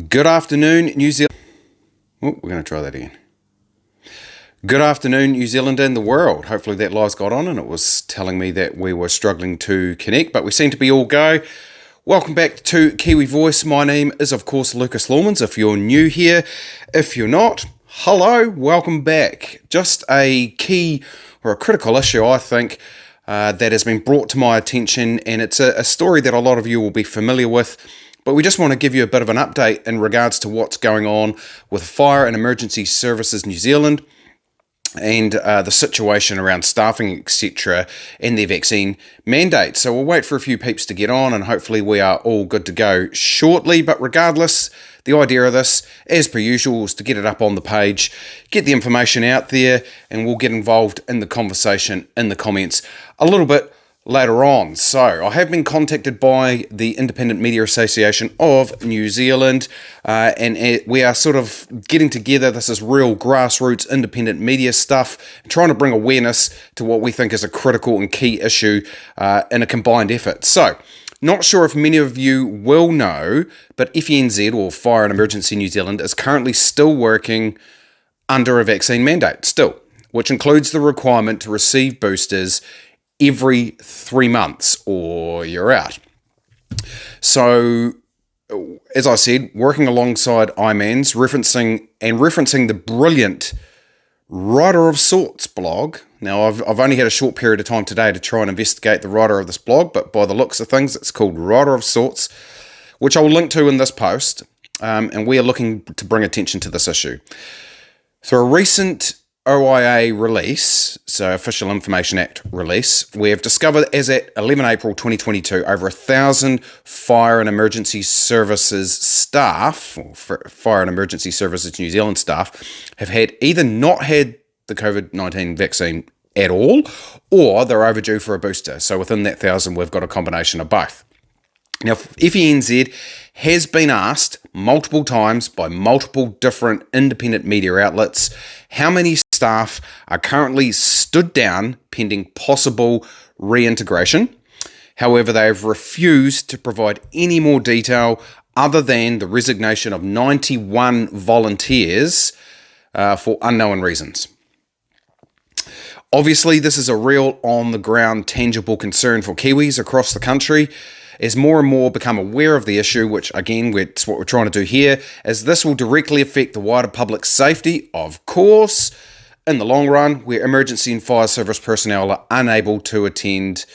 Good afternoon, New Zealand. Oh, we're going to try that again. Good afternoon, New Zealand and the world. Hopefully that live's got on and it was telling me that we were struggling to connect, but we seem to be all go. Welcome back to Kiwi Voice. My name is, of course, Lucas Lawmans. If you're new here, if you're not, hello, welcome back. Just a key or a critical issue, I think, that has been brought to my attention, and it's a story that a lot of you will be familiar with. But we just want to give you a bit of an update in regards to what's going on with Fire and Emergency Services New Zealand and the situation around staffing, etc., and their vaccine mandate. So we'll wait for a few peeps to get on, and hopefully we are all good to go shortly. But regardless, the idea of this, as per usual, is to get it up on the page, get the information out there, and we'll get involved in the conversation in the comments a little bit later on. So I have been contacted by the Independent Media Association of New Zealand, and we are sort of getting together. This is real grassroots independent media stuff, trying to bring awareness to what we think is a critical and key issue in a combined effort. So not sure if many of you will know, but FENZ, or Fire and Emergency New Zealand, is currently still working under a vaccine mandate still, which includes the requirement to receive boosters every 3 months or you're out. So, as I said, working alongside IMANS, referencing the brilliant Writer of Sorts blog. Now, I've only had a short period of time today to try and investigate the writer of this blog, but by the looks of things, it's called Writer of Sorts, which I will link to in this post, and we are looking to bring attention to this issue. Through a recent OIA release, so Official Information Act release, we have discovered as at 11 April 2022, over 1,000 Fire and Emergency Services staff, or Fire and Emergency Services New Zealand staff, have either not had the COVID-19 vaccine at all, or they're overdue for a booster. So within that 1,000, we've got a combination of both. Now, FENZ has been asked multiple times by multiple different independent media outlets how many staff are currently stood down pending possible reintegration. However, they have refused to provide any more detail other than the resignation of 91 volunteers for unknown reasons. Obviously, this is a real on-the-ground, tangible concern for Kiwis across the country, as more and more become aware of the issue, which again, it's what we're trying to do here, as this will directly affect the wider public safety, of course, in the long run, where emergency and fire service personnel are unable to attend,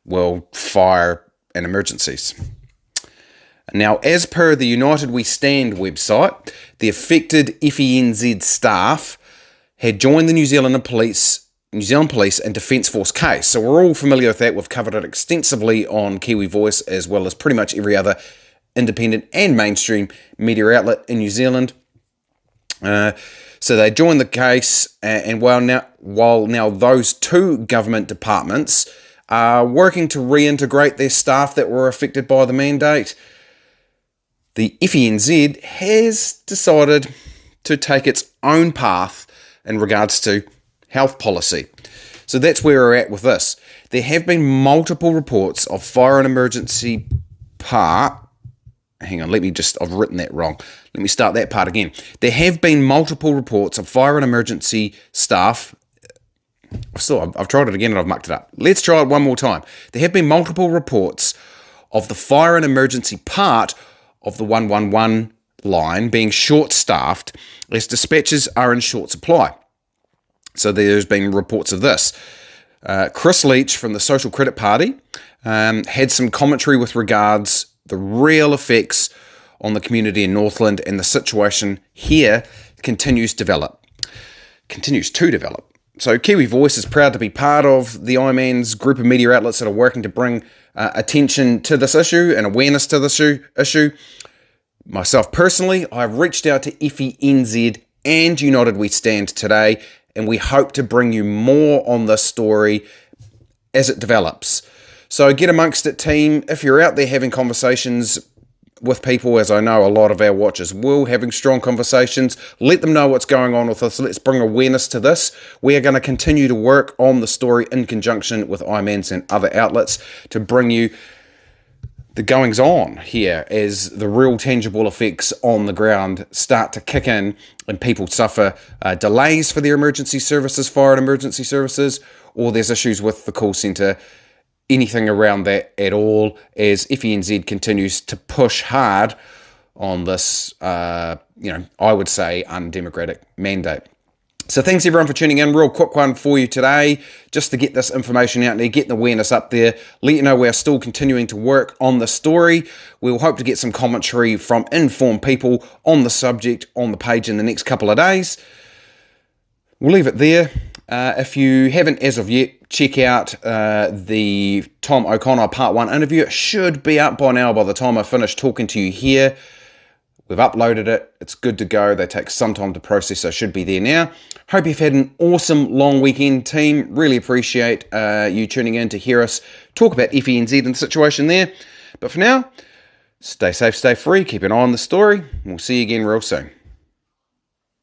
well, fire and emergencies. Now, as per the United We Stand website, the affected FENZ staff had joined the New Zealand Police and Defence Force case. So we're all familiar with that. We've covered it extensively on Kiwi Voice, as well as pretty much every other independent and mainstream media outlet in New Zealand. So they joined the case, and while now those two government departments are working to reintegrate their staff that were affected by the mandate, the FENZ has decided to take its own path in regards to health policy. So that's where we're at with this. There have been multiple reports of fire and emergency I've written that wrong. Let me start that part again. There have been multiple reports of fire and emergency staff. I've tried it again and I've mucked it up. Let's try it one more time. There have been multiple reports of the fire and emergency part of the 111 line being short-staffed as dispatchers are in short supply. So there's been reports of this. Chris Leach from the Social Credit Party had some commentary with regards the real effects on the community in Northland, and the situation here continues to develop. So Kiwi Voice is proud to be part of the IMANS group of media outlets that are working to bring attention to this issue and awareness to this issue. Myself personally, I've reached out to FENZ and United We Stand today, and we hope to bring you more on this story as it develops. So get amongst it, team. If you're out there having conversations with people, as I know a lot of our watchers will, having strong conversations, let them know what's going on with us. Let's bring awareness to this. We are going to continue to work on the story in conjunction with IMANS and other outlets to bring you the goings on here as the real tangible effects on the ground start to kick in and people suffer delays for their emergency services, fire and emergency services, or there's issues with the call centre, anything around that at all, as FENZ continues to push hard on this, I would say, undemocratic mandate. So thanks everyone for tuning in. Real quick one for you today, just to get this information out there, get the awareness up there, let you know we're still continuing to work on the story. We'll hope to get some commentary from informed people on the subject on the page in the next couple of days. We'll leave it there. If you haven't as of yet, check out the Tom O'Connor Part 1 interview. It should be up by now by the time I finish talking to you here. We've uploaded it. It's good to go. They take some time to process, so it should be there now. Hope you've had an awesome long weekend, team. Really appreciate you tuning in to hear us talk about FENZ and the situation there. But for now, stay safe, stay free, keep an eye on the story. We'll see you again real soon.